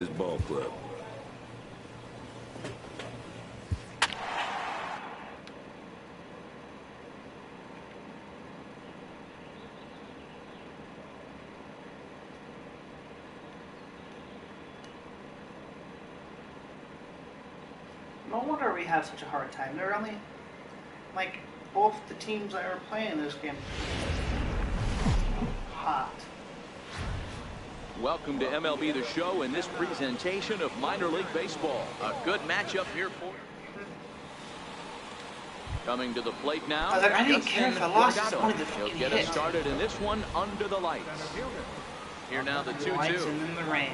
His ball club. No wonder we have such a hard time. They're only, like, both the teams that are playing this game. Hot. Welcome to MLB The Show in this presentation of minor league baseball. A good matchup here for you. Coming to the plate now. I didn't care if I lost. It's only the He'll fucking get hit. us started in this one under the lights. Here now the 2-2. Lights and in the rain.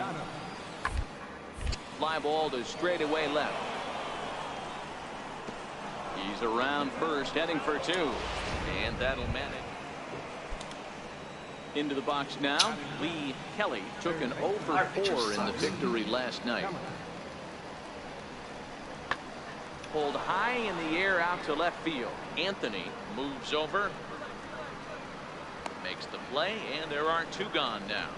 Fly ball to straightaway left. He's around first, heading for two. And that'll manage. Into the box now. Lee Kelly took an 0 for 4 in the victory last night. Pulled high in the air out to left field. Anthony moves over. Makes the play, and there are two gone now.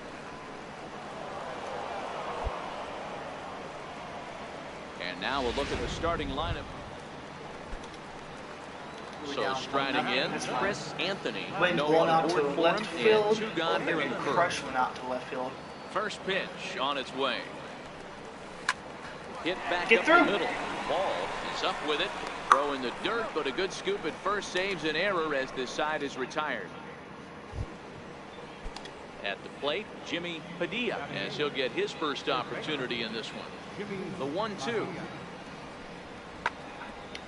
And now we'll look at the starting lineup. So striding in, Chris Anthony. No one out to left field. Two gone here in the first. Crush went out to left field. First pitch on its way. Hit back Get up through. the middle. Ball is up with it. Throw in the dirt, but a good scoop at first saves an error as this side is retired. At the plate, Jimmy Padilla, as he'll get his first opportunity in this one. The 1-2.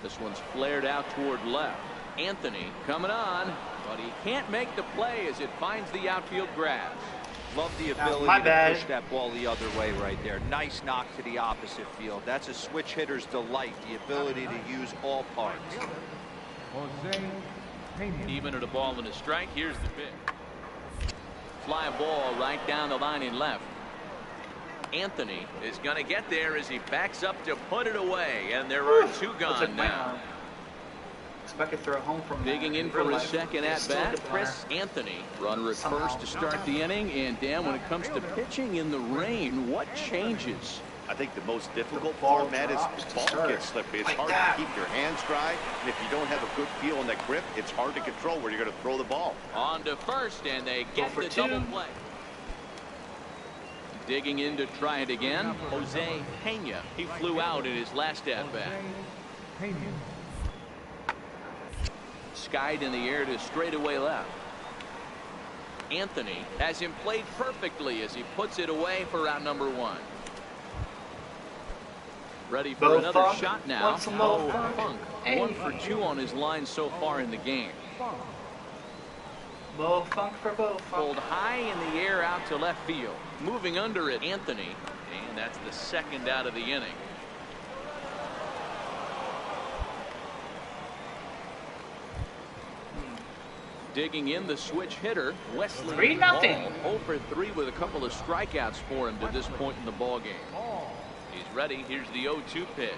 This one's flared out toward left. Anthony coming on, but he can't make the play as it finds the outfield grass. Love the ability to push that ball the other way right there. Nice knock to the opposite field. That's a switch hitter's delight, the ability to use all parts. Even at a ball and a strike, here's the pitch. Fly ball right down the line in left. Anthony is going to get there as he backs up to put it away, and there are two gone now. I could throw home from digging in for his second at bat, Chris Anthony. Runner at first to start the inning, and Dan, when it comes to pitching in the rain, what changes? I think the most difficult part, Matt, is ball gets slippy. It's hard to keep your hands dry, and if you don't have a good feel on that grip, it's hard to control where you're going to throw the ball. On to first, and they get the double play. Digging in to try it again, Jose Pena. He flew out in his last at bat. Skied in the air to straightaway left. Anthony has him played perfectly as he puts it away for out number one. Ready for another shot now. Funk. 1 for 2 on his line so far in the game. Bo Funk for Bo Funk. Pulled high in the air out to left field. Moving under it, Anthony. And that's the second out of the inning. Digging in the switch hitter, Wesley 3-0. Ball, 0 for 3 with a couple of strikeouts for him to this point in the ball game. He's ready. Here's the 0-2 pitch.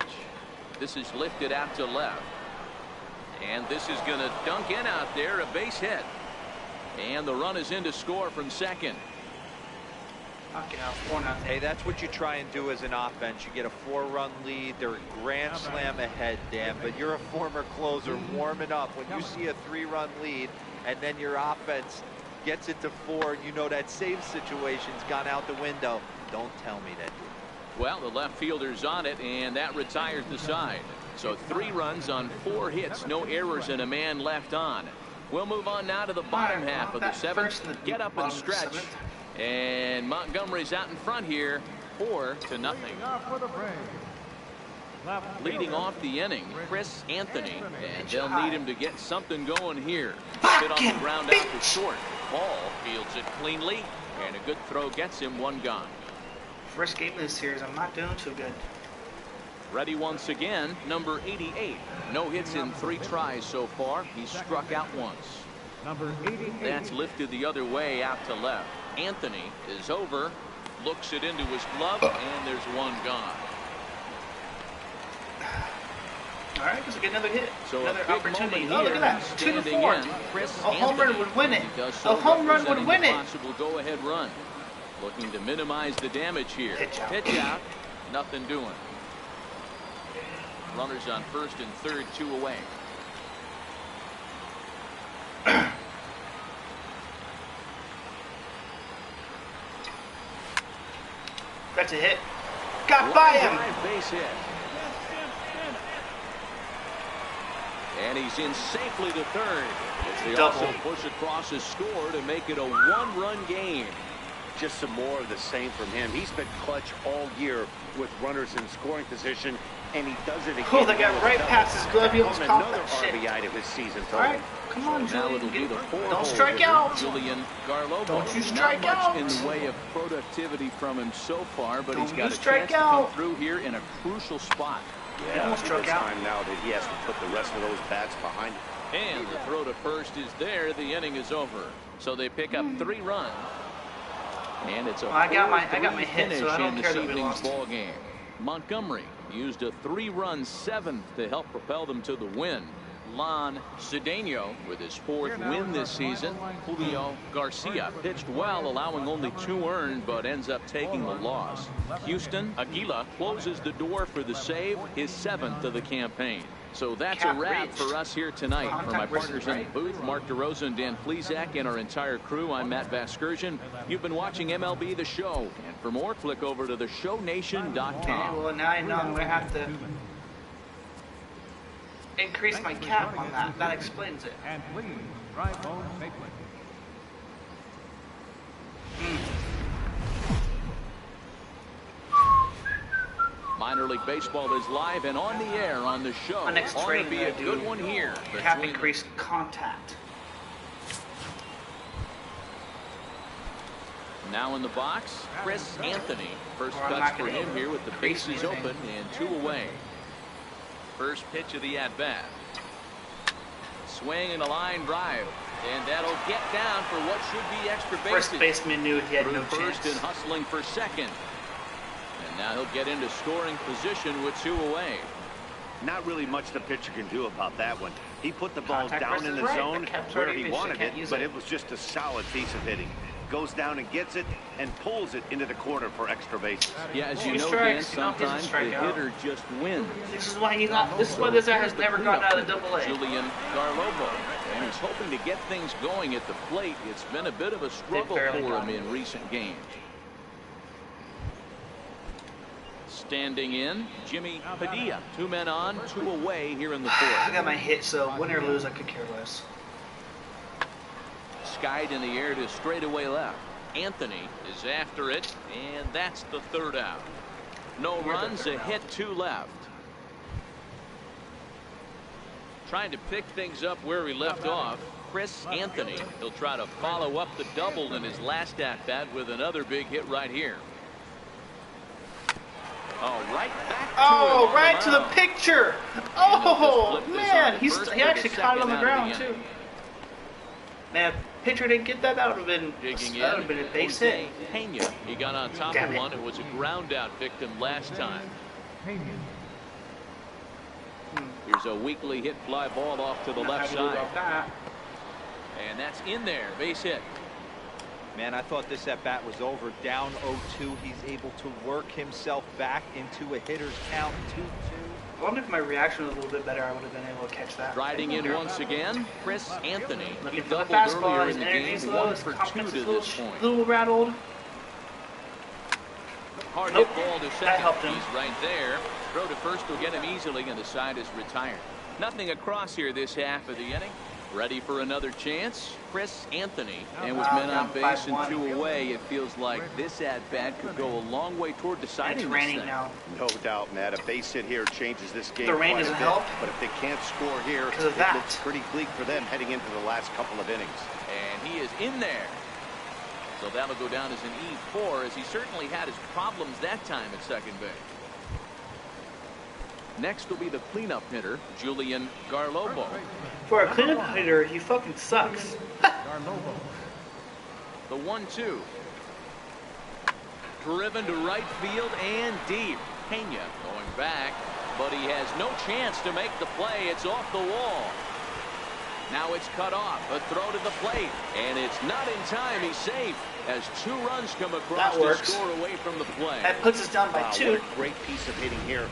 This is lifted out to left. And this is going to dunk in out there, a base hit. And the run is in to score from second. Hey, that's what you try and do as an offense. You get a 4-run lead. They're a grand slam ahead, Dan, but you're a former closer warming up. When you see a 3-run lead and then your offense gets it to 4, you know that save situation's gone out the window. Don't tell me that. Well, the left fielder's on it, and that retires the side. So 3 runs on 4 hits, no errors, and a man left on. We'll move on now to the bottom half of the 7th. Get up and stretch. And Montgomery's out in front here, 4-0. Leading off the inning, Chris Anthony, and they'll need him to get something going here. Hit on the ground out to short. Ball fields it cleanly, and a good throw gets him 1 gone. First game of this series, I'm not doing too good. Ready once again, number 88. No hits in 3 tries so far. He's struck out once. Number 88. That's lifted the other way out to left. Anthony is over, looks it into his glove, and there's 1 gone. All right, let's get another hit. So another opportunity. Oh, look at that. 2-4. Chris A home run would win it. Does A so home run would win it. Possible go-ahead run. Looking to minimize the damage here. Pitch out. Nothing doing. Runners on first and third, 2 away. That's a hit. Got by him. Base hit. And he's in safely to third. They also push across his score to make it a 1-run game. Just some more of the same from him. He's been clutch all year with runners in scoring position, and he does it again. Oh, they got right past his glove. He almost caught another that shit. RBI to his season. All right, come on, Now Julian. it'll be the 4 Don't strike out. Julian Garlobo. Don't you strike Not out. much in the way of productivity from him so far, but he's Don't got you a strike chance to come out. through here in a crucial spot. Yeah, almost struck it's out. time now that he has to put the rest of those bats behind him. And the throw to first is there. The inning is over. So they pick up 3 runs. And it's a I got my 4-3 hit, finish so I don't in care this that we evening's lost. ball game. Montgomery used a 3-run 7th to help propel them to the win. Lon Cedeno with his 4th win this season. Julio Garcia pitched well, allowing only 2 earned, but ends up taking the loss. Houston Aguila closes the door for the save, his 7th of the campaign. So that's a wrap for us here tonight. For my partners in the booth, Mark DeRosa and Dan Plesac, and our entire crew, I'm Matt Vasgersian. You've been watching MLB The Show. And for more, click over to theshownation.com. Well, now I know I'm going to have to increase my cap on that. That explains it. And please drive home safely. Minor League Baseball is live and on the air on the show. My next Ought to training be a I do, good one here. Cap between increased contact. Now in the box, Chris Anthony. First Or I'm cuts not for gonna him here with the increase bases anything. open and 2 away. First pitch of the at-bat. Swing and a line drive. And that'll get down for what should be extra bases. First baseman knew he had Through no first chance. and hustling for second. And now he'll get into scoring position with 2 away. Not really much the pitcher can do about that one. He put the ball Contact down in the versus right. zone The cap's where already he missed. wanted Can't it, use but it. it was just a solid piece of hitting. Goes down and gets it and pulls it into the corner for extra bases. Yeah, as you He know, Dan, strikes. You know, he's a sometimes the strikeout. hitter just wins. This is why he's not. This is why this guy has never gotten out of AA. Julian Garlobo, and he's hoping to get things going at the plate. It's been a bit of a struggle barely for got him it. in recent games. Standing in, Jimmy Padilla. 2 men on, 2 away here in the I 4th. got my hit, so win or lose, I could care less. Skied in the air to straightaway left. Anthony is after it, and that's the 3rd out. No runs, a hit, 2 left. Trying to pick things up where we left off. Chris Anthony. He'll try to follow up the double in his last at-bat with another big hit right here. Oh, right back to Oh, him right on to the mound. picture. And Oh, they'll just flip this man. on to first, He pick a actually caught it on second the out of ground, the too. inning. Man, pitcher didn't get that. That would have been, Digging that would in, have been a base Jose hit. Pena. He got on top Damn of it. one. It was a ground out victim last time. Here's a weakly hit fly ball off to the left How do you do side. about that? And that's in there. Base hit. Man, I thought this at bat was over. Down 0-2. He's able to work himself back into a hitter's count. 2-2. I wonder if my reaction was a little bit better. I would have been able to catch that. Riding in once again, Chris Anthony. He Looking for the doubled fastball. earlier His in the energy's game. low. 1 His for 2 confidence to is this point. little rattled. Hard Nope. hit ball to That second. helped him. He's right there. Throw to first will get him easily, and the side is retired. Nothing across here this half of the inning. Ready for another chance? Chris Anthony. And with men on Down base and 5-1. 2 away, it feels like this at-bat could go a long way toward And it's deciding this raining thing. now. No doubt, Matt. A base hit here changes this game The rain quite a doesn't bit. help. But if they can't score here, Because of it that. looks pretty bleak for them heading into the last couple of innings. And he is in there. So that'll go down as an E4, as he certainly had his problems that time at second base. Next will be the cleanup hitter, Julian Garlobo. For a cleanup hitter, he fucking sucks. The 1-2. Driven to right field and deep. Pena going back, but he has no chance to make the play. It's off the wall. Now it's cut off. A throw to the plate, and it's not in time. He's safe. as 2 runs come across That works. to score away from the play. That puts us down by 2. What a great piece of hitting here.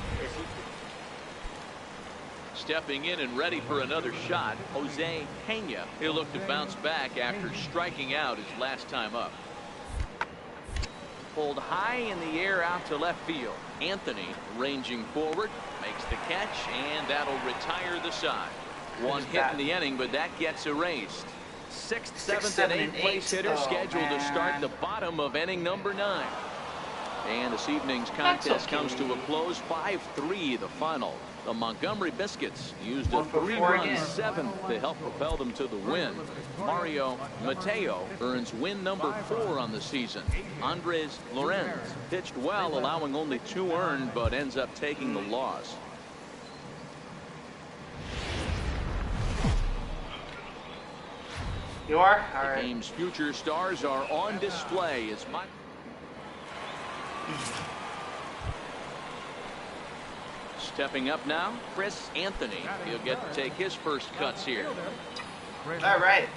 Stepping in and ready for another shot, Jose Pena. He'll look to bounce back after striking out his last time up. Pulled high in the air out to left field. Anthony ranging forward, makes the catch, and that'll retire the side. One hit in the inning, but that gets erased. 6th, 7th, and 8th place hitter scheduled to start the bottom of inning number 9. And this evening's contest comes to a close. 5-3 the final. The Montgomery Biscuits used a 3-run 7th to help propel them to the win. Mario Mateo earns win number 4 on the season. Andres Lorenz pitched well, allowing only 2 earned, but ends up taking the loss. You are? All The right. game's future stars are on display as my stepping up now, Chris Anthony. He'll get to take his first cuts here. All right.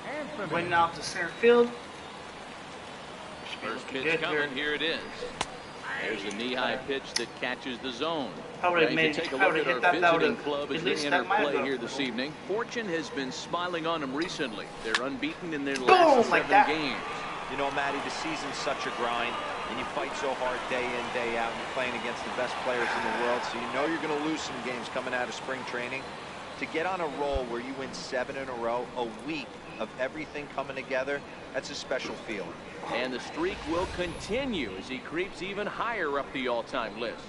Winning out to center field. First Looking pitch good coming. here. Here it is. There's a knee-high pitch that catches the zone. I would have Now, you made can take a I look would have at hit our that. That would visiting have club as at they least enter that might play have. here this evening. Fortune has been smiling on them recently. They're unbeaten in their Boom, last 7 like that. games. You know, Matty, the season's such a grind, and you fight so hard day in, day out, and you're playing against the best players in the world, so you know you're going to lose some games coming out of spring training. To get on a roll where you win 7 in a row, a week of everything coming together, that's a special feeling. And the streak will continue as he creeps even higher up the all-time list.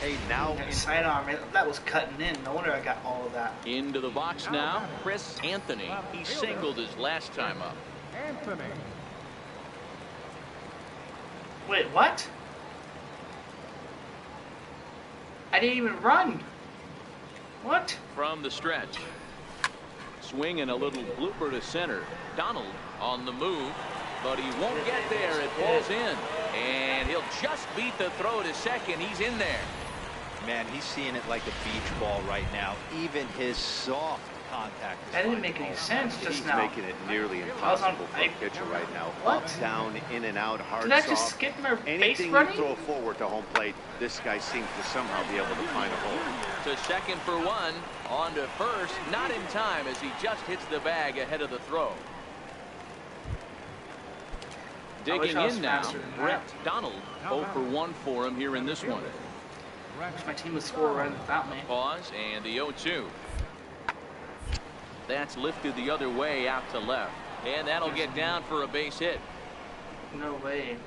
Hey, now That sidearm, that was cutting in. No wonder I got all of that. Into the box now, Chris Anthony. He singled his last time up. Anthony. Wait, what? I didn't even run. What? From the stretch. Swing and a little blooper to center. Donald on the move, but he won't get there. It falls in, and he'll just beat the throw to second. He's in there. Man, he's seeing it like a beach ball right now. Even his soft contact is That didn't finding make any home. sense he's just now. making it nearly on- impossible for a pitcher right now. What? Up, down, in and out, hard, Did I soft. just skip my base Anything you running? throw forward to home plate, this guy seems to somehow be able to find a hole. To second for 1. On to first. Not in time as he just hits the bag ahead of the throw. I wish Digging I was in now, faster than that. Brett Donald. 0 for 1 for him here in this one. Wish my team would score right without me. Pause and the 0-2. That's lifted the other way out to left. And that'll get down for a base hit. No way.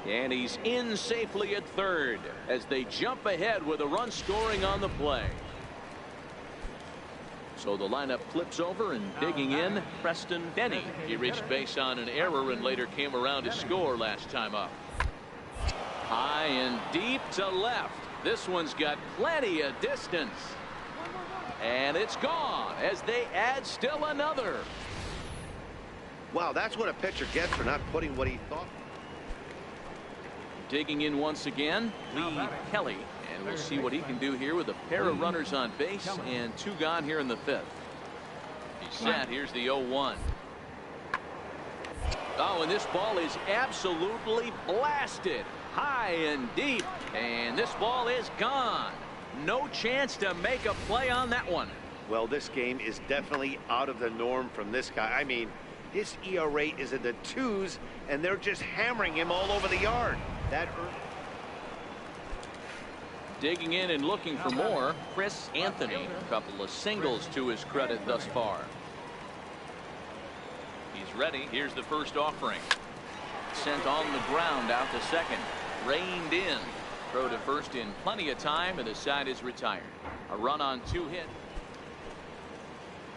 And he's in safely at third as they jump ahead with a run scoring on the play. So the lineup flips over, and digging in, Preston Denny. He reached base on an error and later came around to score last time up. High and deep to left. This one's got plenty of distance. And it's gone as they add still another. Wow, that's what a pitcher gets for not putting what he thought. Digging in once again, Lee Kelly. And we'll see what he can do here with a pair of runners on base and 2 gone here in the 5th. He's set. Here's the 0-1. Oh, and this ball is absolutely blasted high and deep. And this ball is gone. No chance to make a play on that one. Well, this game is definitely out of the norm from this guy. I mean, his ERA is in the 2s, and they're just hammering him all over the yard. That hurt. Digging in and looking for more, Chris Anthony. A couple of singles to his credit thus far. He's ready. Here's the first offering. Sent on the ground out to second. Reined in. Throw to first in plenty of time, and the side is retired. A run on 2 hit.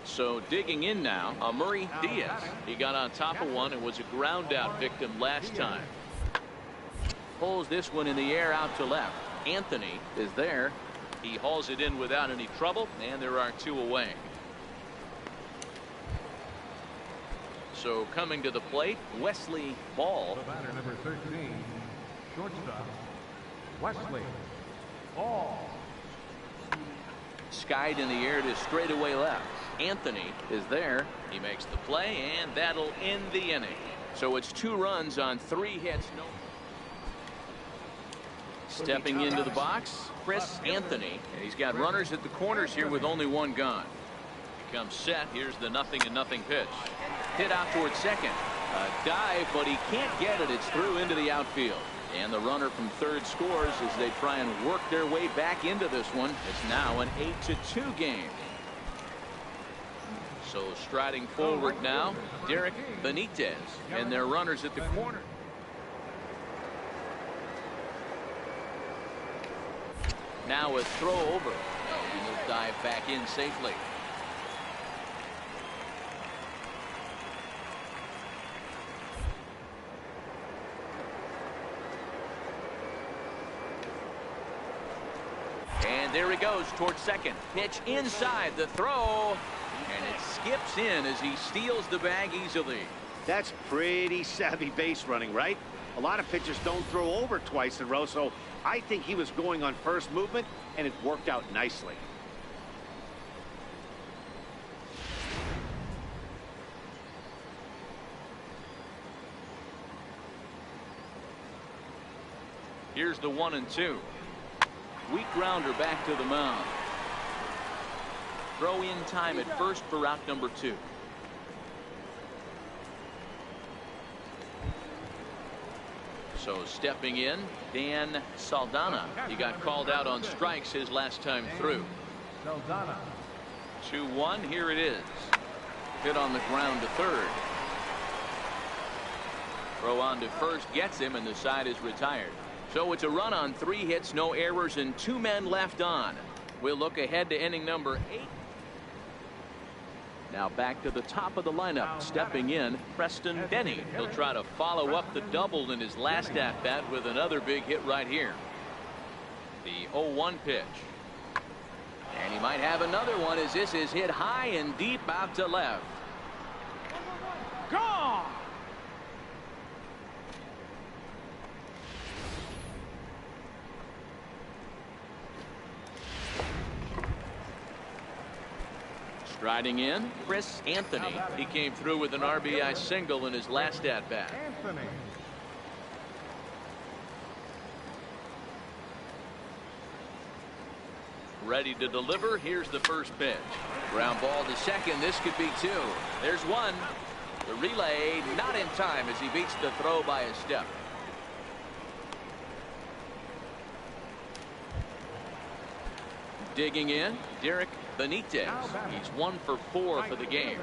So digging in now, Murray Diaz. He got on top of one and was a ground out victim last time. Pulls this one in the air out to left. Anthony is there. He hauls it in without any trouble, and there are 2 away. So coming to the plate, Wesley Ball. The batter, number 13, shortstop, Wesley Ball. skied in the air to straightaway left. Anthony is there. He makes the play, and that'll end the inning. So it's 2 runs on 3 hits. No. Stepping into the box, Chris Anthony. And he's got runners at the corners here with only 1 gone. He comes set. Here's the 0-0 pitch. Hit out towards second. A dive, but he can't get it. It's through into the outfield. And the runner from third scores as they try and work their way back into this one. It's now an 8-2 game. So striding forward now, Derek Benitez, and their runners at the corner. Now a throw over. He will dive back in safely. And there he goes towards second. Pitch inside the throw. And it skips in as he steals the bag easily. That's pretty savvy base running, right? A lot of pitchers don't throw over twice in a row, so I think he was going on first movement, and it worked out nicely. Here's the 1-2. Weak grounder back to the mound. Throw in time at first for route number 2. So stepping in, Dan Saldana. He got called out on strikes his last time through. 2-1. Here it is. Hit on the ground to third. Throw on to first gets him, and the side is retired. So it's a run on 3 hits, no errors, and 2 men left on. We'll look ahead to inning number 8. Now back to the top of the lineup, stepping in, Preston Denny. He'll try to follow up the double in his last at-bat with another big hit right here. The 0-1 pitch. And he might have another one as this is hit high and deep out to left. Gone! Striding in, Chris Anthony. He came through with an RBI single in his last at-bat. Ready to deliver. Here's the first pitch. Ground ball to second. This could be 2. There's 1. The relay not in time as he beats the throw by a step. Digging in, Derek Benitez. He's 1 for 4 for the game.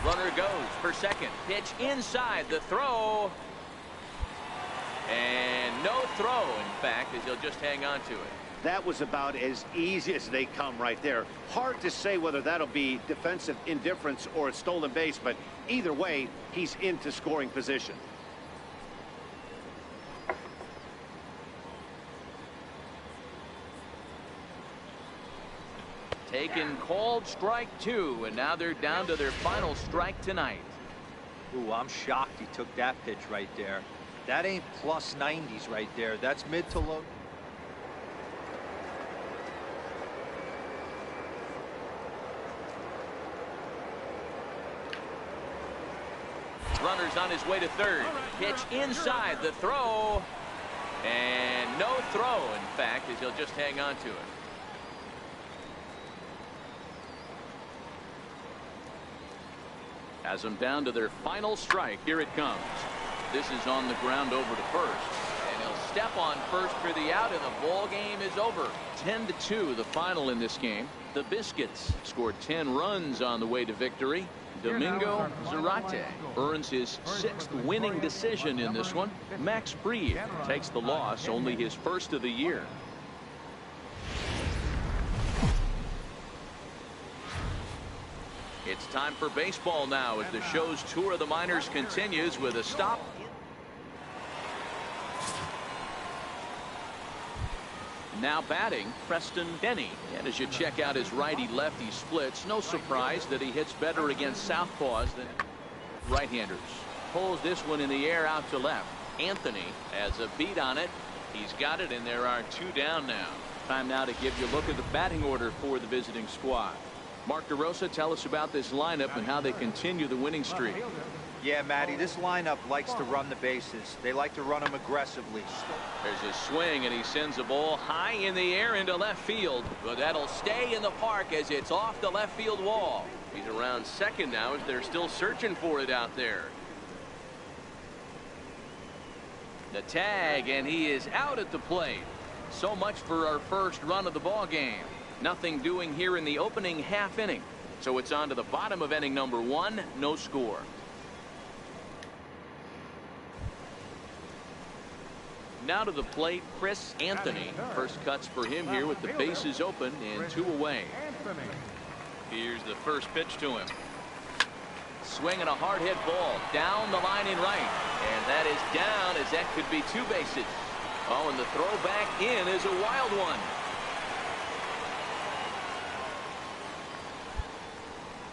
Runner goes for second. Pitch inside the throw. And no throw, in fact, as he'll just hang on to it. That was about as easy as they come right there. Hard to say whether that'll be defensive indifference or a stolen base, but either way, he's into scoring position. Taken, called strike 2, and now they're down to their final strike tonight. Ooh, I'm shocked he took that pitch right there. That ain't plus 90s right there. That's mid to low. Runner's on his way to third. Pitch inside the throw. And no throw, in fact, as he'll just hang on to it. Has them down to their final strike. Here it comes. This is on the ground over to first. And he'll step on first for the out, and the ball game is over. 10-2, the final in this game. The Biscuits scored 10 runs on the way to victory. Domingo Zarate earns his 6th winning decision in this one. Max Fried takes the loss, only his first of the year. It's time for baseball now as the show's tour of the minors continues with a stop. Now batting, Preston Denny. And as you check out his righty-lefty splits, no surprise that he hits better against southpaws than right-handers. Pulls this one in the air out to left. Anthony has a beat on it. He's got it, and there are 2 down now. Time now to give you a look at the batting order for the visiting squad. Mark DeRosa, tell us about this lineup and how they continue the winning streak. Yeah, Matty, this lineup likes to run the bases. They like to run them aggressively. There's a swing, and he sends a ball high in the air into left field. But that'll stay in the park as it's off the left field wall. He's around second now as they're still searching for it out there. The tag, and he is out at the plate. So much for our first run of the ball game. Nothing doing here in the opening half inning. So it's on to the bottom of inning number 1. No score. Now to the plate, Chris Anthony. First cuts for him here with the bases open and 2 away. Here's the first pitch to him. Swinging a hard hit ball down the line in right. And that is down as that could be 2 bases. Oh, and the throw back in is a wild one.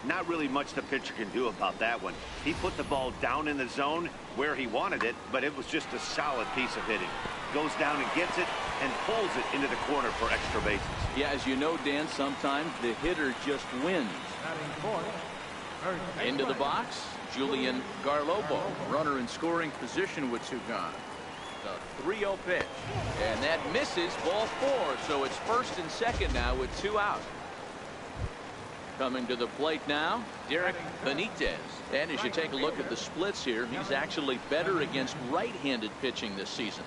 Not really much the pitcher can do about that one. He put the ball down in the zone where he wanted it, but it was just a solid piece of hitting. Goes down and gets it and pulls it into the corner for extra bases. Yeah, as you know, Dan, sometimes the hitter just wins. Into the box, Julian Garlobo. Runner in scoring position with 2 gone. The 3-0 pitch. And that misses, ball 4. So it's first and second now with 2 out. Coming to the plate now, Derek Benitez. And as you take a look at the splits here, he's actually better against right-handed pitching this season.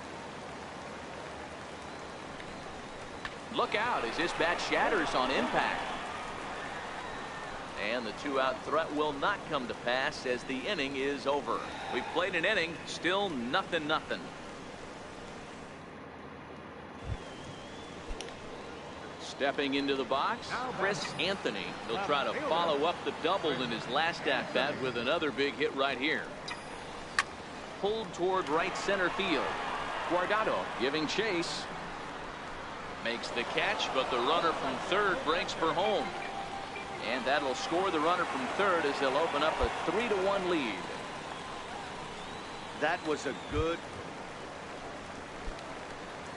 Look out as this bat shatters on impact. And the 2-out threat will not come to pass as the inning is over. We've played an inning, still 0-0. Stepping into the box, Chris Anthony. He'll try to follow up the double in his last at-bat with another big hit right here. Pulled toward right center field. Guardado giving chase. Makes the catch, but the runner from third breaks for home. And that'll score the runner from third as they'll open up a 3-1 lead. That was a good.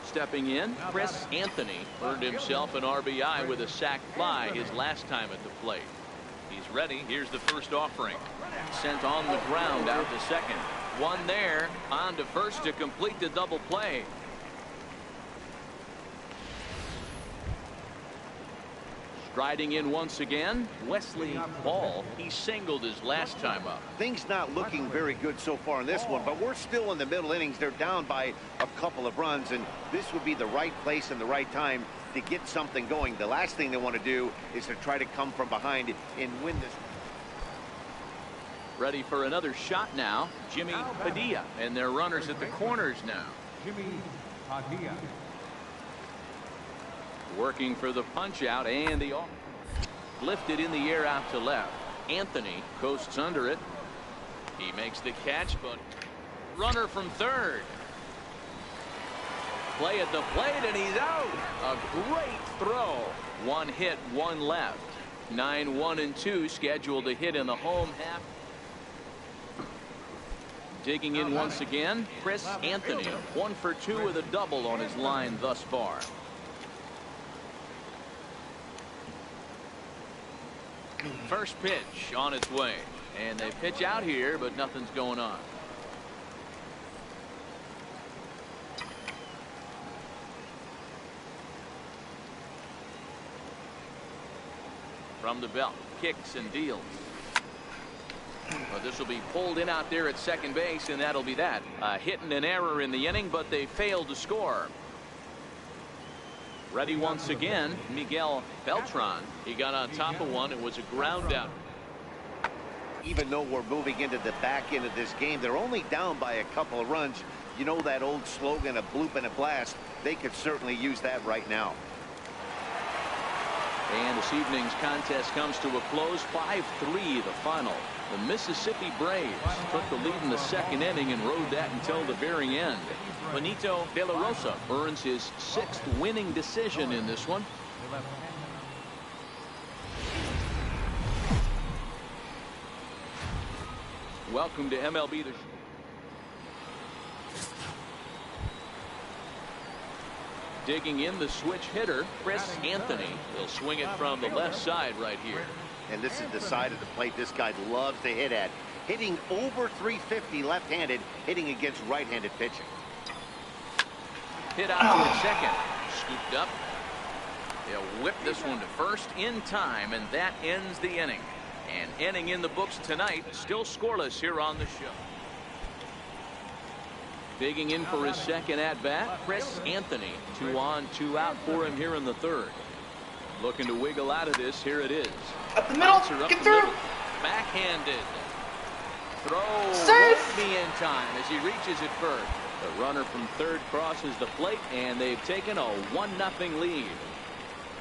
Stepping in, Chris Anthony earned himself an RBI with a sac fly his last time at the plate. He's ready. Here's the first offering. Sent on the ground out to second. One there, on to first to complete the double play. Striding in once again, Wesley Ball. He singled his last time up. Things not looking very good so far in this one, but we're still in the middle innings. They're down by a couple of runs, and this would be the right place and the right time to get something going. The last thing they want to do is to try to come from behind and win this. Ready for another shot now, Jimmy Padilla, and their runners at the corners now. Jimmy Padilla. Working for the punch out, and the lifted in the air out to left. Anthony coasts under it. He makes the catch, but runner from third. Play at the plate, and he's out. A great throw. 1 hit, 1 left. 9-1-2 scheduled to hit in the home half. Digging in once again, Chris Anthony. 1 for 2 with a double on his line thus far. First pitch on its way, and they pitch out here, but nothing's going on. From the belt, kicks and deals. Well, this will be pulled in out there at second base, and that'll be that. A hit and an error in the inning, but they failed to score. Ready once again, Miguel Beltran. He got on top of one. It was a ground out. Even though we're moving into the back end of this game, they're only down by a couple of runs. You know that old slogan, a bloop and a blast. They could certainly use that right now. And this evening's contest comes to a close, 5-3 the final. The Mississippi Braves took the lead in the second inning and rode that until the very end. Benito De La Rosa earns his 6th winning decision in this one. Welcome to MLB The Show. Digging in the switch hitter, Chris Anthony. He'll swing it from the left side right here. And this is the side of the plate this guy loves to hit at. Hitting over 350 left-handed, hitting against right-handed pitching. Hit out toward second. Scooped up. He'll whip this one to first in time, and that ends the inning. An inning in the books tonight, still scoreless here on the show. Digging in for his second at-bat, Chris Anthony. 2 on, 2 out for him here in the third. Looking to wiggle out of this. Here it is. Up the middle. Get through. Backhanded. Throw. Safe. Won't be in time as he reaches it first. The runner from third crosses the plate, and they've taken a 1-0 lead.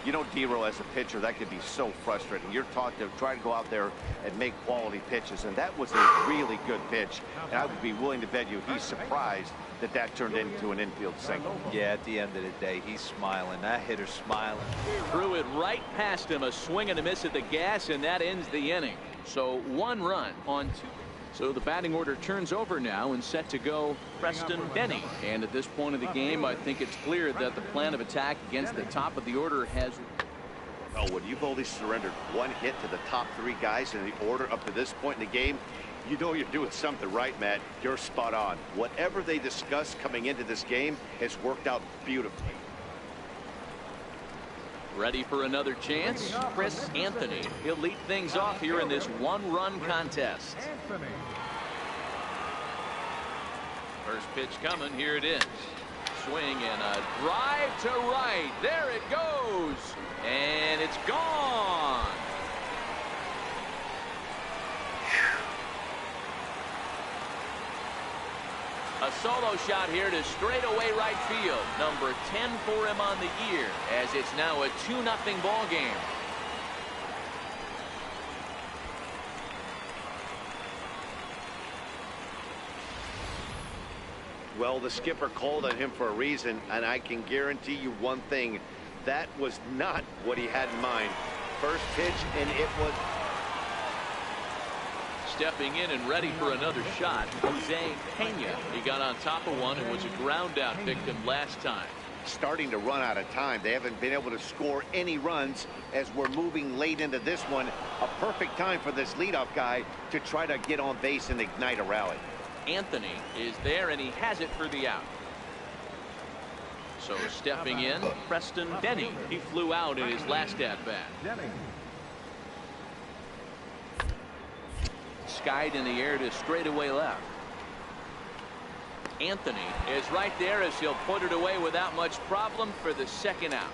You know, D-Row, as a pitcher, that could be so frustrating. You're taught to try to go out there and make quality pitches, and that was a really good pitch. And I would be willing to bet you he's surprised that that turned into an infield single. Yeah, at the end of the day, he's smiling. That hitter's smiling. Threw it right past him, a swing and a miss at the gas, and that ends the inning. So 1 run on 2. So the batting order turns over now and set to go Preston Benny. And at this point of the game, I think it's clear that the plan of attack against the top of the order has. Oh, when you've only surrendered 1 hit to the top 3 guys in the order up to this point in the game, you know you're doing something right, Matt. You're spot on. Whatever they discussed coming into this game has worked out beautifully. Ready for another chance? Chris Anthony. He'll lead things off here in this 1-run contest. First pitch coming. Here it is. Swing and a drive to right. There it goes. And it's gone. A solo shot here to straightaway right field. Number 10 for him on the year, as it's now a 2-0 ball game. Well, the skipper called on him for a reason, and I can guarantee you one thing. That was not what he had in mind. First pitch, and it was... Stepping in and ready for another shot, Jose Pena. He got on top of one and was a ground out victim last time. Starting to run out of time. They haven't been able to score any runs as we're moving late into this one. A perfect time for this leadoff guy to try to get on base and ignite a rally. Anthony is there, and he has it for the out. So stepping in, Preston Benny. He flew out in his last at-bat. Skied in the air to straightaway left. Anthony is right there as he'll put it away without much problem for the second out.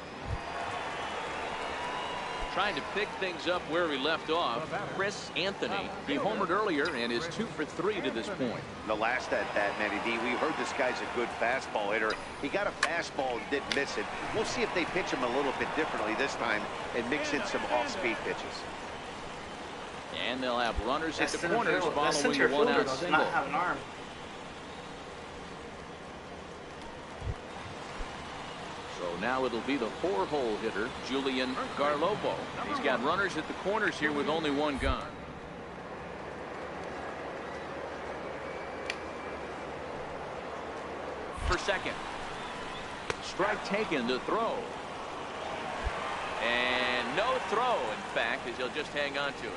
Trying to pick things up where we left off. Chris Anthony. He homered earlier and is 2 for 3 to this point. The last at-bat, Matty D, we heard this guy's a good fastball hitter. He got a fastball and didn't miss it. We'll see if they pitch him a little bit differently this time and mix in some off-speed pitches. And they'll have runners at the corners That following center the fielder 1-out does single. not have an arm. So now it'll be the 4-hole hitter, Julian Garlobo. He's got runners at the corners here with only 1 gun. For second. Strike taken to throw. And no throw, in fact, as he'll just hang on to it.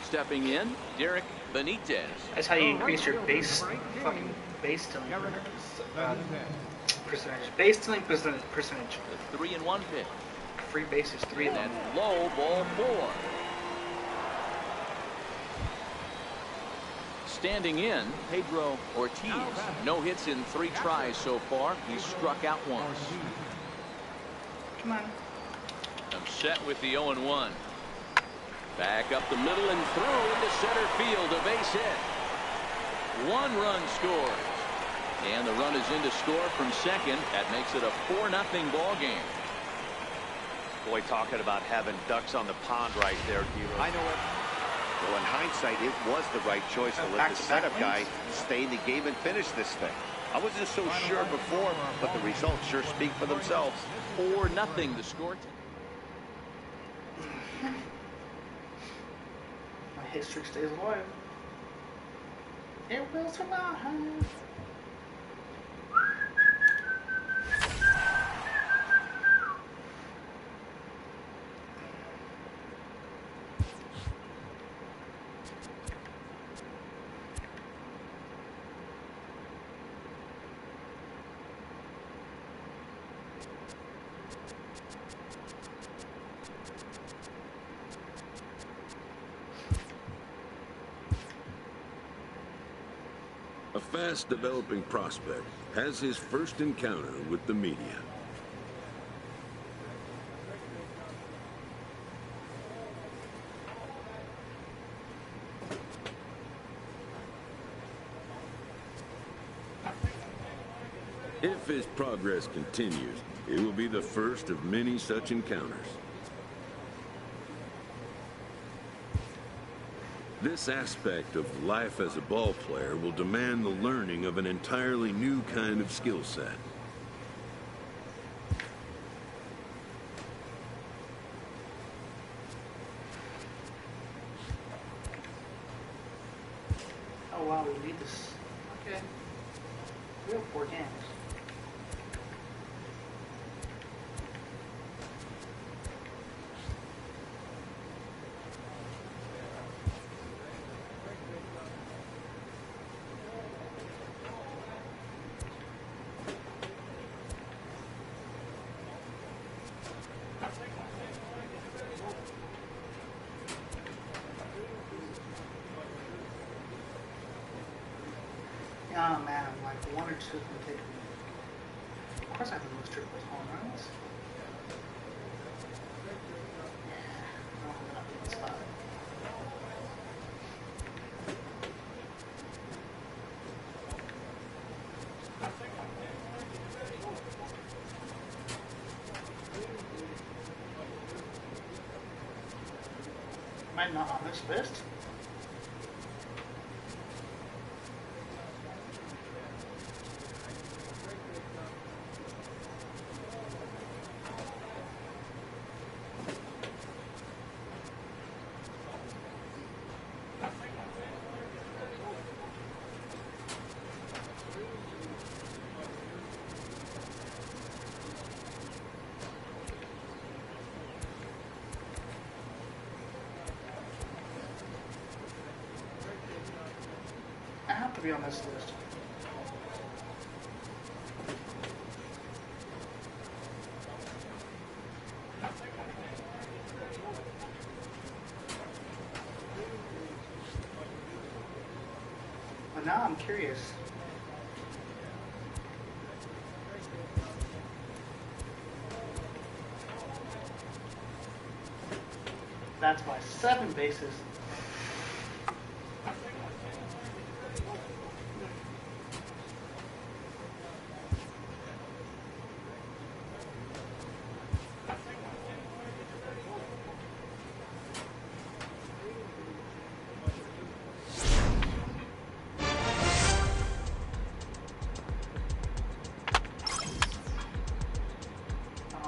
Stepping in, Derek Benitez. That's how you increase your base stealing percentage. Base stealing percentage. The 3-1 pitch. Free bases, 3 of them. And low, ball 4. Standing in, Pedro Ortiz. No hits in 3 tries so far. He's struck out once. Come on. I'm set with the 0-1. Back up the middle and through into center field. A base hit. 1 run scores. And the run is in to score from second. That makes it a 4-0 ball game. Boy, talking about having ducks on the pond right there, D-Rose. I know it. Well, in hindsight, it was the right choice to let the setup guy stay in the game and finish this thing. I wasn't so sure before, but the results sure speak for themselves. 4-0 the score. My hit streak stays alive. It will survive. A fast-developing prospect has his first encounter with the media. If his progress continues, it will be the first of many such encounters. This aspect of life as a ball player will demand the learning of an entirely new kind of skill set. Oh wow, we need this. Okay. We have 4 games. Oh man, like 1 or 2 can take me. Of course I have the most triples home runs. Yeah, I'm not being spotted. Am I not on this list? I have to be on this list. But now I'm curious. That's by 7 bases.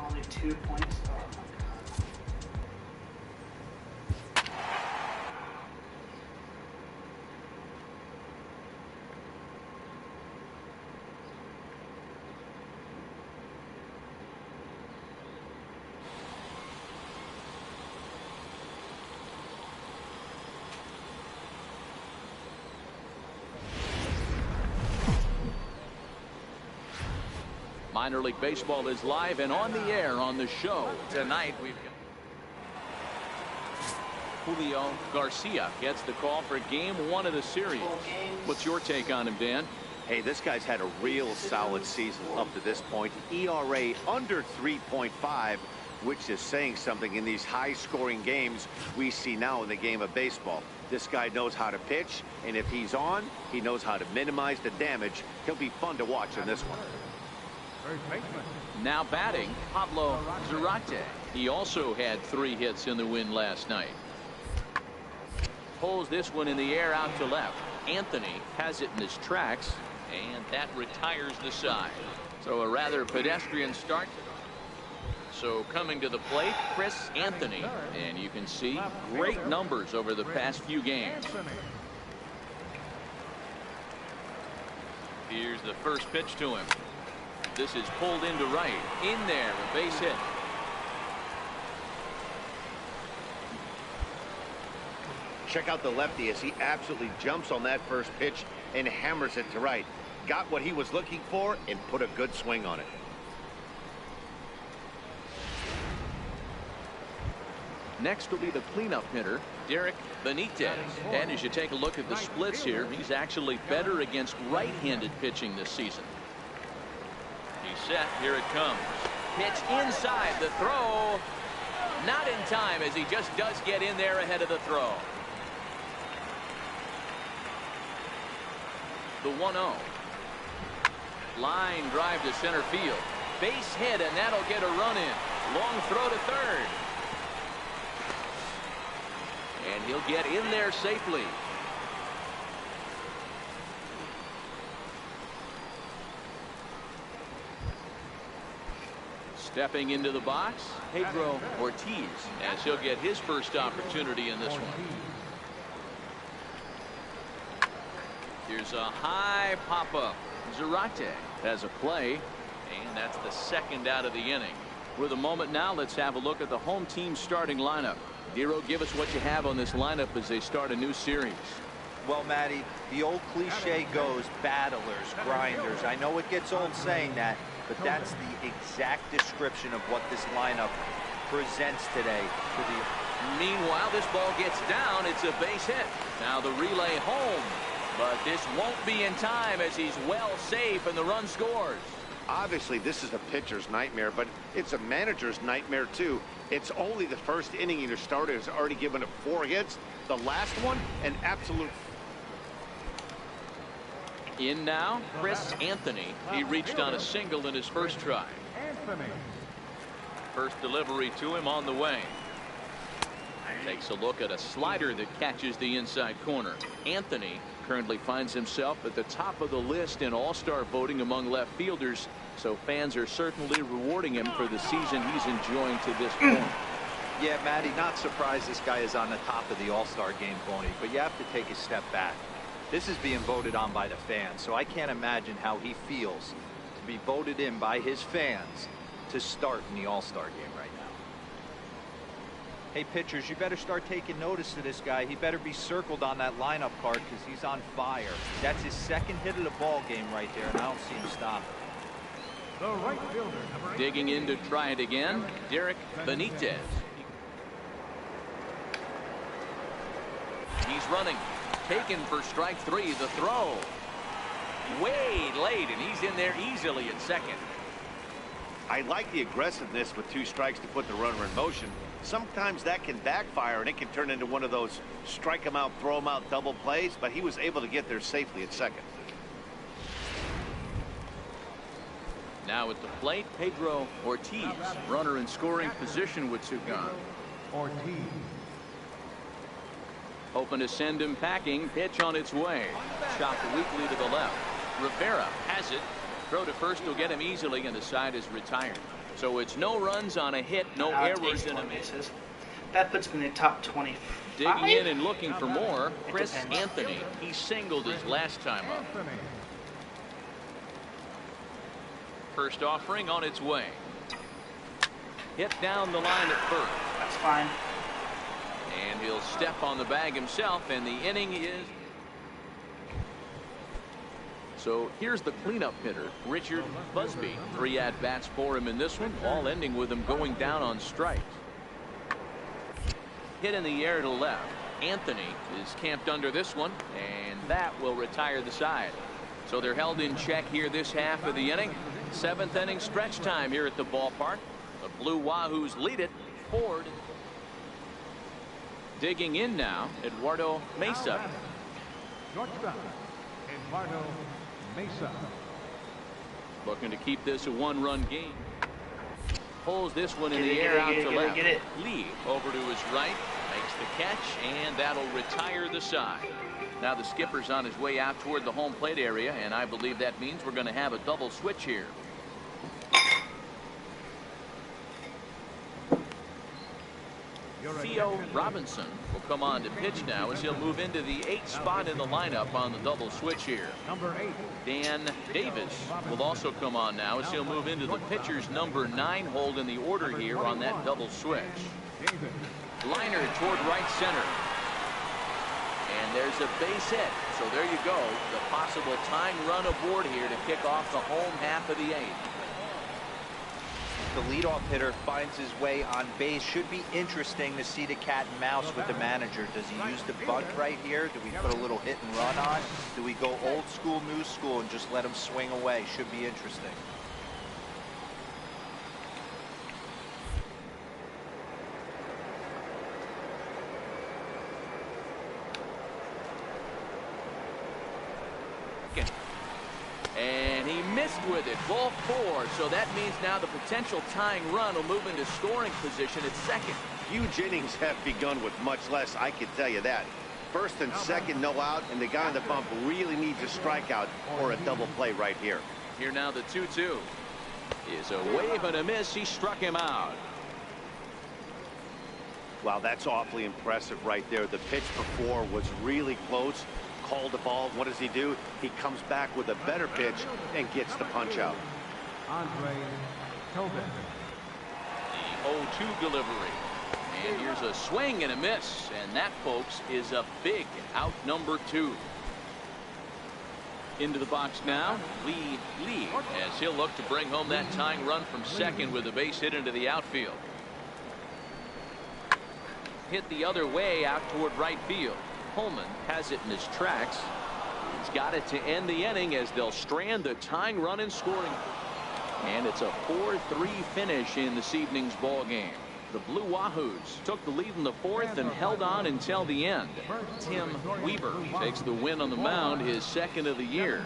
Only 2 points. Oh my god. Minor League Baseball is live and on the air on the show. Tonight we've got Julio Garcia gets the call for game 1 of the series. What's your take on him, Dan? Hey, this guy's had a real solid season up to this point. ERA under 3.5, which is saying something in these high-scoring games we see now in the game of baseball. This guy knows how to pitch, and if he's on, he knows how to minimize the damage. He'll be fun to watch in this one. First baseman. Now batting, Pablo Zarate. He also had 3 hits in the win last night. Pulls this one in the air out to left. Anthony has it in his tracks, and that retires the side. So a rather pedestrian start. So coming to the plate, Chris Anthony, and you can see great numbers over the past few games. Here's the first pitch to him. This is pulled into right. In there, a base hit. Check out the lefty as he absolutely jumps on that first pitch and hammers it to right. Got what he was looking for and put a good swing on it. Next will be the cleanup hitter, Derek Benitez. And as you take a look at the splits here, he's actually better against right-handed pitching this season. He's set. Here it comes. Pitch inside. The throw. Not in time, as he just does get in there ahead of the throw. The 1-0. Line drive to center field. Base hit, and that'll get a run in. Long throw to third. And he'll get in there safely. Stepping into the box, Pedro Ortiz, as he'll get his first opportunity in this one. Here's a high pop-up. Zarate has a play, and that's the second out of the inning. With a moment now, let's have a look at the home team starting lineup. Dero, give us what you have on this lineup as they start a new series. Well, Matty, the old cliche goes battlers, grinders. I know it gets old saying that, but that's the exact description of what this lineup presents today. Meanwhile, this ball gets down. It's a base hit. Now the relay home, but this won't be in time as he's well safe and the run scores. Obviously, this is a pitcher's nightmare, but it's a manager's nightmare, too. It's only the first inning, and your starter has already given up 4 hits. The last one, an absolute... In now, Chris Anthony. He reached on a single in his first try. Anthony. First delivery to him on the way. Takes a look at a slider that catches the inside corner. Anthony currently finds himself at the top of the list in all-star voting among left fielders, so fans are certainly rewarding him for the season he's enjoying to this point. Yeah, Matty, not surprised this guy is on the top of the all-star game voting, but you have to take a step back. This is being voted on by the fans, so I can't imagine how he feels to be voted in by his fans to start in the all-star game right now. Hey, pitchers, you better start taking notice of this guy. He better be circled on that lineup card because he's on fire. That's his second hit of the ball game right there, and I don't see him stop. The right fielder, number 8. Digging in to try it again, Derek Benitez. He's running. Taken for strike 3. The throw. Way late, and he's in there easily at second. I like the aggressiveness with 2 strikes to put the runner in motion. Sometimes that can backfire, and it can turn into one of those strike him out, throw him out double plays, but he was able to get there safely at second. Now at the plate, Pedro Ortiz. Runner in scoring position with 2 gone. Ortiz. Hoping to send him packing. Pitch on its way. Shot weakly to the left. Rivera has it. Throw to first will get him easily, and the side is retired. So it's no runs on a hit, no errors in a miss. That puts me in the top 25. Digging in and looking for more, Chris Anthony. He singled his last time up. Anthony. First offering on its way. Hit down the line at first. That's fine. And he'll step on the bag himself, and the inning is... So here's the cleanup hitter, Richard Busby. 3 at-bats for him in this one, all ending with him going down on strikes. Hit in the air to left. Anthony is camped under this one, and that will retire the side. So they're held in check here this half of the inning. 7th inning stretch time here at the ballpark. The Blue Wahoos lead it. Ford. Digging in now, Eduardo Mesa. Shortstop, Eduardo Mesa. Looking to keep this a one-run game. Pulls this one in the air out to left. Lee over to his right. Makes the catch, and that'll retire the side. Now the skipper's on his way out toward the home plate area, and I believe that means we're going to have a double switch here. Theo Robinson will come on to pitch now as he'll move into the 8th spot in the lineup on the double switch here. Number 8. Dan Davis will also come on now as he'll move into the pitcher's number 9 hold in the order here on that double switch. Liner toward right center. And there's a base hit. So there you go. The possible tying run aboard here to kick off the home half of the 8th. The leadoff hitter finds his way on base. Should be interesting to see the cat and mouse with the manager. Does he use the bunt right here? Do we put a little hit and run on? Do we go old school, new school, and just let him swing away? Should be interesting. And he missed with it. Ball 4. So that means now the potential tying run will move into scoring position at second. Huge innings have begun with much less, I can tell you that. First and second, no out, and the guy on the bump really needs a strikeout or a double play right here. Here now the 2-2 is a wave and a miss. He struck him out. Wow, that's awfully impressive right there. The pitch before was really close. Called the ball. What does he do? He comes back with a better pitch and gets the punch out. Andre Tobin. The 0-2 delivery. And here's a swing and a miss. And that, folks, is a big out number 2. Into the box now, Lee as he'll look to bring home that tying run from second with a base hit into the outfield. Hit the other way out toward right field. Holman has it in his tracks. He's got it to end the inning as they'll strand the tying run in scoring. And it's a 4-3 finish in this evening's ball game. The Blue Wahoos took the lead in the 4th and held on until the end. Tim Weaver takes the win on the mound, his 2nd of the year.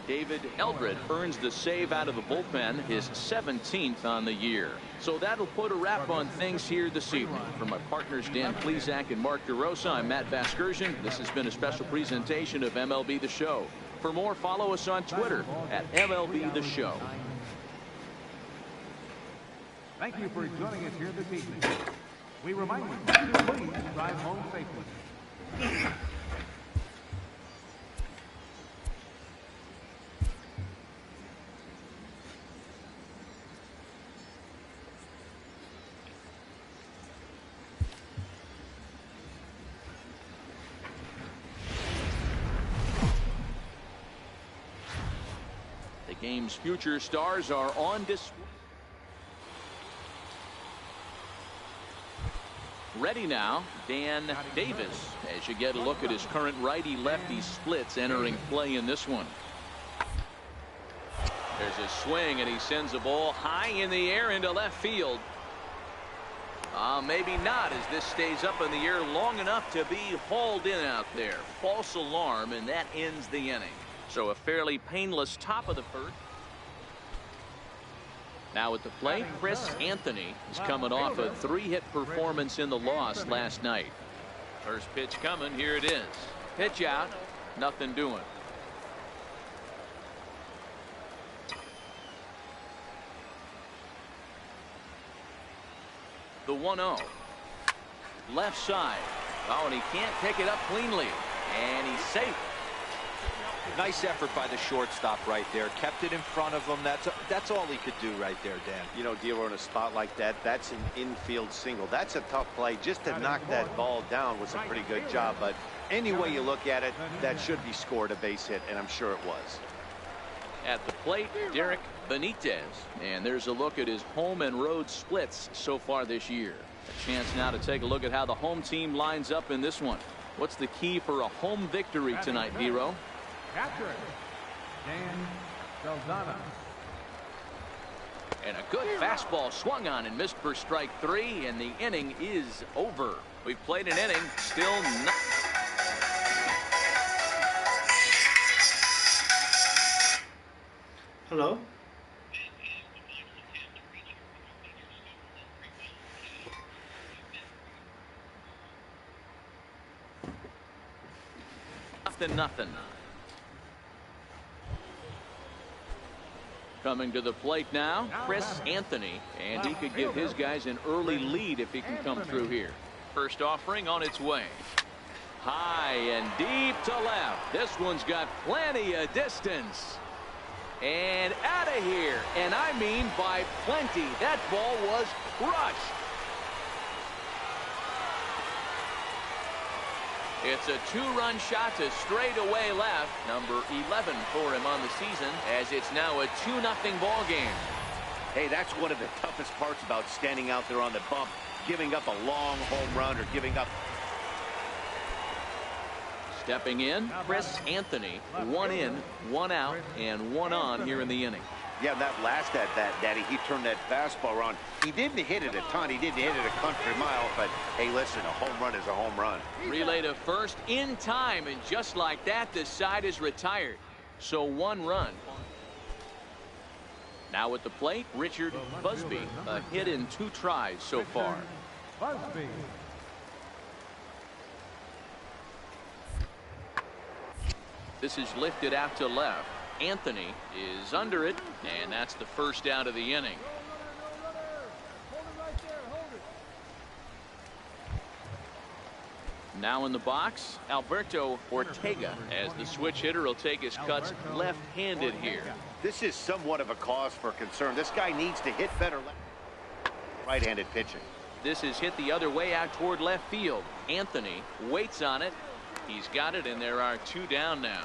David Eldred earns the save out of the bullpen, his 17th on the year. So that'll put a wrap on things here this evening. For my partners Dan Plesac and Mark DeRosa, I'm Matt Vasgersian. This has been a special presentation of MLB The Show. For more, follow us on Twitter at MLB The Show. Thank you for joining us here this evening. We remind you to please drive home safely. The game's future stars are on display. Ready now, Dan Davis, as you get a look at his current righty-lefty splits entering play in this one. There's a swing, and he sends a ball high in the air into left field. Maybe not, as this stays up in the air long enough to be hauled in out there. False alarm, and that ends the inning. So a fairly painless top of the 1st. Now at the plate, Chris Anthony is coming off a 3-hit performance in the loss last night. First pitch coming. Here it is. Pitch out. Nothing doing. The 1-0. Left side. Oh, and he can't pick it up cleanly. And he's safe. Nice effort by the shortstop right there. Kept it in front of him. That's all he could do right there, Dan. You know, Dealer, in a spot like that, that's an infield single. That's a tough play. Just to knock that ball down was a pretty good job. But any way you look at it, that should be scored a base hit, and I'm sure it was. At the plate, Derek Benitez. And there's a look at his home and road splits so far this year. A chance now to take a look at how the home team lines up in this one. What's the key for a home victory tonight, Vero? Catcher, Dan Saldana. And a good fastball swung on and missed for strike 3, and the inning is over. We've played an inning, still not. Hello? 0-0. Coming to the plate now, Chris Anthony, and he could give his guys an early lead if he can come through here. First offering on its way. High and deep to left. This one's got plenty of distance. And out of here. And I mean by plenty. That ball was crushed. It's a 2-run shot to straightaway left. Number 11 for him on the season, as it's now a 2-0 ball game. Hey, that's one of the toughest parts about standing out there on the bump, giving up a long home run or giving up. Stepping in, Chris Anthony. 1 in, 1 out, and 1 on here in the inning. Yeah, that last at bat, Daddy, he turned that fastball around. He didn't hit it a ton. He didn't hit it a country mile, but hey, listen, a home run is a home run. Relay to first in time, and just like that, the side is retired. So 1 run. Now at the plate, Richard Busby. A hit in 2 tries so far. Busby. This is lifted out to left. Anthony is under it, and that's the first out of the inning. Now in the box, Alberto Ortega, as the switch hitter will take his cuts left-handed here. This is somewhat of a cause for concern. This guy needs to hit better right-handed pitching. This is hit the other way out toward left field. Anthony waits on it. He's got it, and there are 2 down now.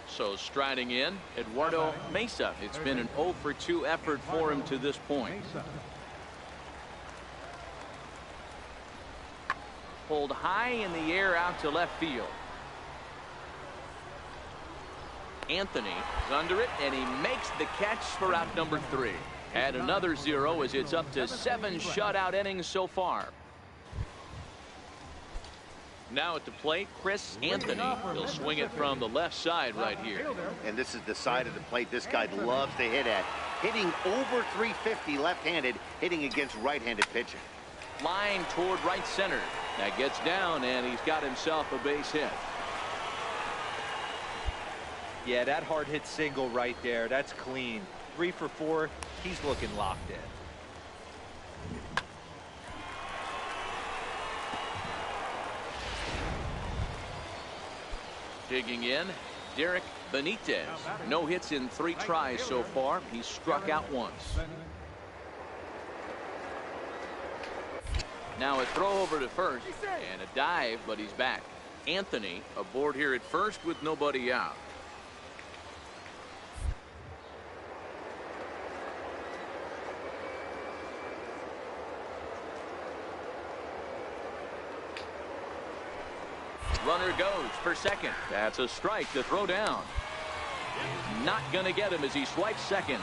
So striding in, Eduardo Mesa. It's been an 0 for 2 effort for him to this point. Pulled high in the air out to left field. Anthony is under it, and he makes the catch for out number 3. Add another 0 as it's up to 7 shutout innings so far. Now at the plate, Chris Anthony. He'll swing it from the left side right here. And this is the side of the plate this guy loves to hit at. Hitting over 350 left-handed, hitting against right-handed pitching. Line toward right center. That gets down, and he's got himself a base hit. Yeah, that hard hit single right there. That's clean. 3 for 4. He's looking locked in. Digging in, Derek Benitez. No hits in 3 tries so far. He's struck out once. Now a throw over to first and a dive, but he's back. Anthony aboard here at first with nobody out. Runner goes for second. That's a strike to throw down. Not going to get him as he swipes second.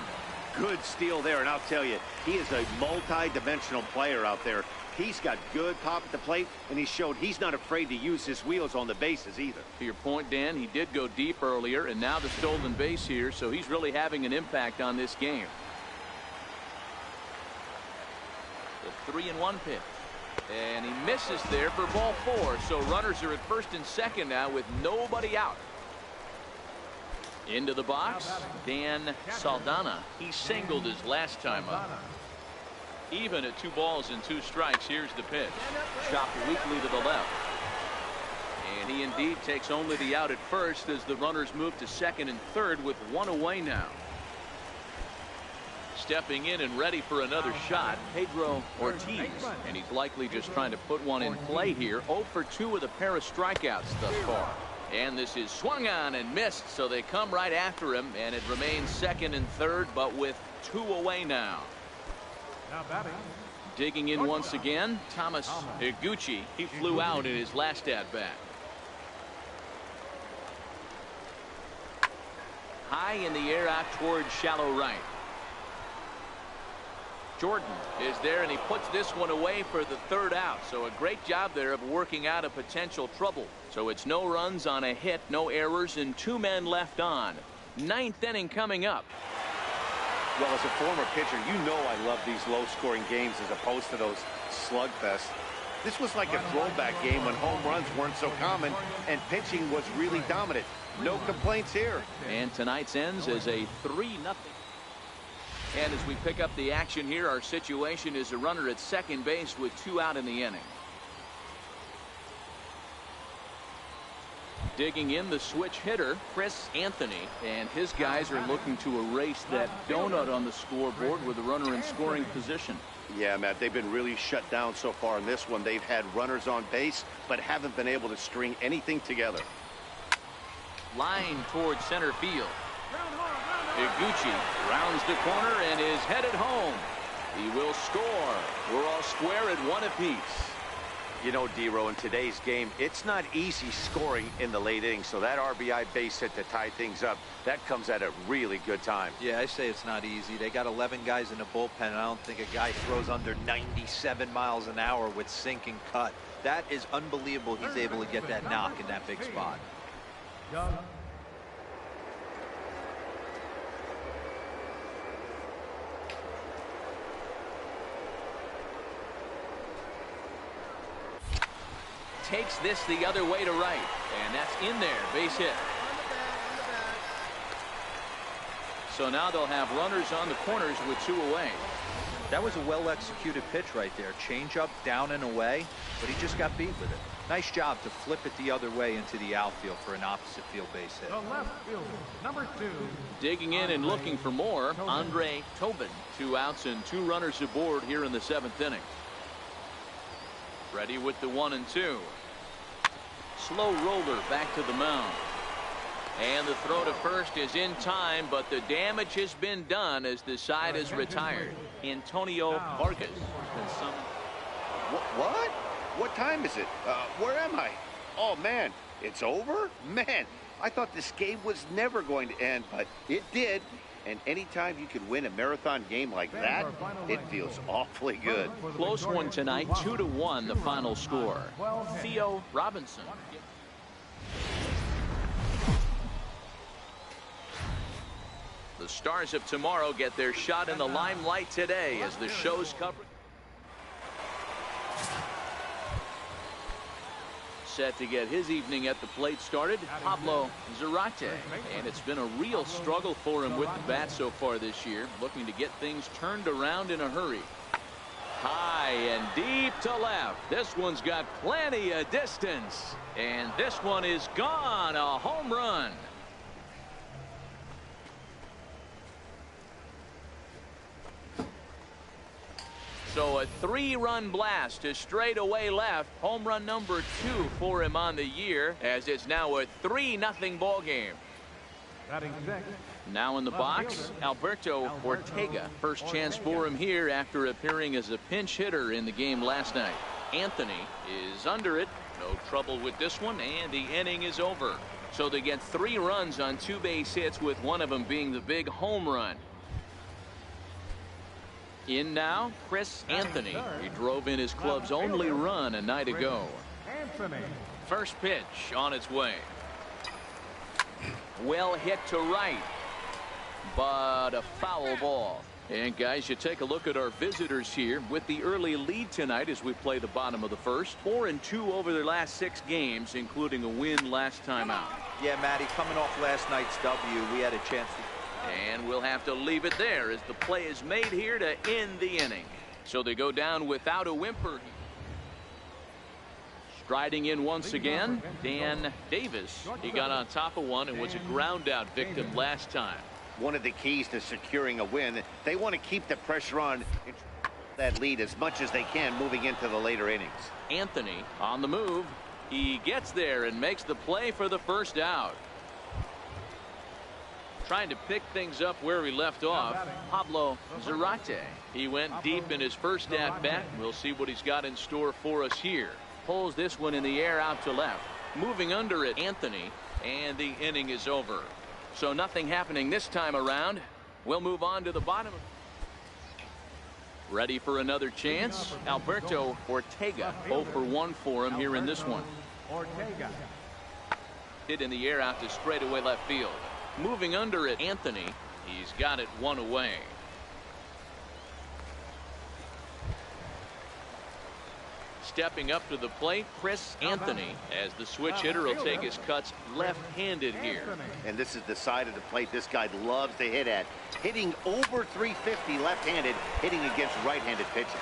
Good steal there, and I'll tell you, he is a multi-dimensional player out there. He's got good pop at the plate, and he showed he's not afraid to use his wheels on the bases either. To your point, Dan, he did go deep earlier, and now the stolen base here, so he's really having an impact on this game. The 3-1 pitch. And he misses there for ball 4. So runners are at first and second now with nobody out. Into the box, Dan Saldana. He singled his last time up. Even at 2 balls and 2 strikes, here's the pitch. Chopped weakly to the left. And he indeed takes only the out at first as the runners move to second and third with 1 away now. Stepping in and ready for another shot, Pedro Ortiz. And he's likely just trying to put one in play here. 0 for 2 with a pair of strikeouts thus far. And this is swung on and missed, so they come right after him, and it remains second and third, but with 2 away now. Digging in once again, Thomas Higuchi. He flew out in his last at-bat. High in the air out towards shallow right. Jordan is there, and he puts this one away for the 3rd out. So a great job there of working out a potential trouble. So it's no runs on a hit, no errors, and 2 men left on. 9th inning coming up. Well, as a former pitcher, you know I love these low-scoring games as opposed to those slugfest. This was like a throwback game when home runs weren't so common and pitching was really dominant. No complaints here. And tonight's ends as a 3-0. And as we pick up the action here, our situation is a runner at second base with 2 out in the inning. Digging in the switch hitter, Chris Anthony, and his guys are looking to erase that donut on the scoreboard with a runner in scoring position. Yeah, Matt, they've been really shut down so far in this one. They've had runners on base, but haven't been able to string anything together. Line towards center field. Iguchi rounds the corner and is headed home. He will score. We're all square at 1 apiece. You know, D-Row, in today's game, it's not easy scoring in the late innings, so that RBI base hit to tie things up, that comes at a really good time. Yeah, I say it's not easy. They got 11 guys in the bullpen, and I don't think a guy throws under 97 miles an hour with sink and cut. That is unbelievable he's able to get that knock in that big spot. Takes this the other way to right, and that's in there, base hit. So now they'll have runners on the corners with 2 away. That was a well-executed pitch right there. Change up, down and away, but he just got beat with it. Nice job to flip it the other way into the outfield for an opposite field base hit. The left fielder, number 2. Digging in and looking for more, Andre Tobin. 2 outs and 2 runners aboard here in the 7th inning. Ready with the 1 and 2. Slow roller back to the mound. And the throw to first is in time, but the damage has been done as the side is retired. Antonio Vargas has been summoned. What? What time is it? Where am I? Oh, man, it's over? Man, I thought this game was never going to end, but it did. And anytime you can win a marathon game like that, it feels awfully good. Close one tonight, 2-1 the final score. Theo Robinson. The stars of tomorrow get their shot in the limelight today as the show's covered. Set to get his evening at the plate started, Pablo Zarate. And it's been a real struggle for him with the bat so far this year, looking to get things turned around in a hurry. High and deep to left. This one's got plenty of distance. And this one is gone. A home run. So a 3-run blast to straightaway left. Home run number 2 for him on the year, as it's now a 3-0 ball game. Batting 6. Now in the box, Alberto Ortega. First chance for him here after appearing as a pinch hitter in the game last night. Anthony is under it. No trouble with this one, and the inning is over. So they get 3 runs on 2 base hits, with one of them being the big home run. In now, Chris Anthony. He drove in his club's only run a night ago. Anthony. First pitch on its way. Well hit to right, but a foul ball. And guys, you take a look at our visitors here with the early lead tonight as we play the bottom of the first. 4-2 over their last 6 games, including a win last time out. Yeah, Matty, coming off last night's W, we had a chance to. And we'll have to leave it there as the play is made here to end the inning. So they go down without a whimper. Striding in once again, Dan Davis. He got on top of one and was a ground out victim last time. One of the keys to securing a win, they want to keep the pressure on that lead as much as they can moving into the later innings. Anthony on the move. He gets there and makes the play for the first out. Trying to pick things up where we left off, Pablo Zarate. He went deep in his first at-bat. We'll see what he's got in store for us here. Pulls this one in the air out to left. Moving under it, Anthony, and the inning is over. So nothing happening this time around. We'll move on to the bottom. Ready for another chance? Alberto Ortega, 0 for 1 for him here in this one. Ortega. Hit in the air out to straightaway left field. Moving under it, Anthony. He's got it 1 away. stepping up to the plate, Chris Anthony, as the switch hitter will take his cuts left-handed here. And this is the side of the plate this guy loves to hit at. Hitting over 350 left-handed, hitting against right-handed pitching.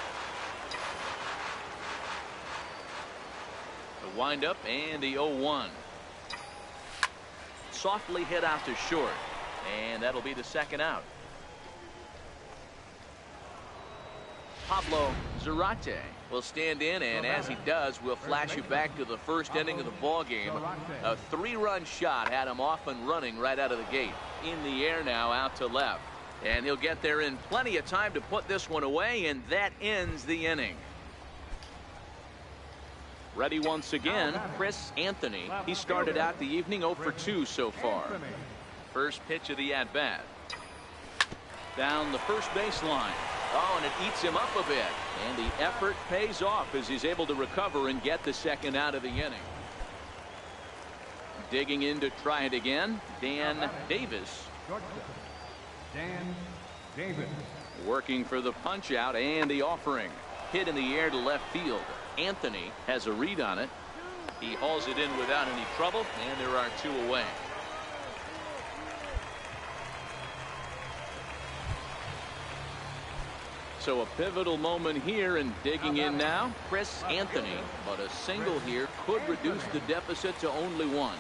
The windup and the 0-1. Softly hit out to short, and that'll be the second out. Pablo Zarate will stand in, and as he does, we'll flash you back to the first inning of the ball game. A 3-run shot had him off and running right out of the gate. In the air now, out to left, and he'll get there in plenty of time to put this one away, and that ends the inning. Ready once again, Chris Anthony. He started out the evening 0 for 2 so far. First pitch of the at-bat. Down the first baseline. Oh, and it eats him up a bit. And the effort pays off as he's able to recover and get the second out of the inning. Digging in to try it again, Dan Davis. Dan Davis. Working for the punch out and the offering. Hit in the air to left field. Anthony has a read on it. He hauls it in without any trouble, and there are 2 away. So a pivotal moment here, and digging in now, Chris Anthony. But a single here could reduce the deficit to only 1.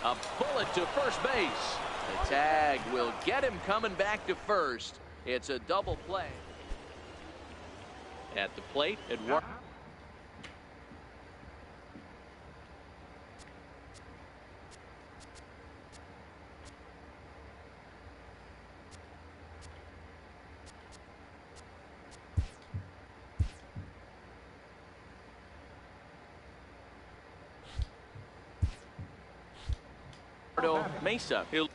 A bullet to first base. The tag will get him coming back to first. It's a double play. At the plate, Eduardo. Mesa. He'll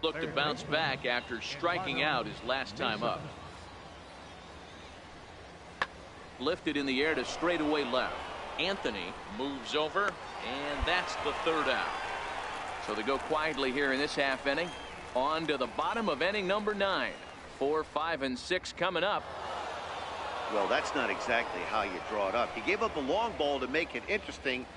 look to bounce back after striking out his last time up. Lifted in the air to straightaway left. Anthony moves over, and that's the third out. So they go quietly here in this half inning. On to the bottom of inning number 9. 4, 5, and 6 coming up. Well, that's not exactly how you draw it up. He gave up a long ball to make it interesting,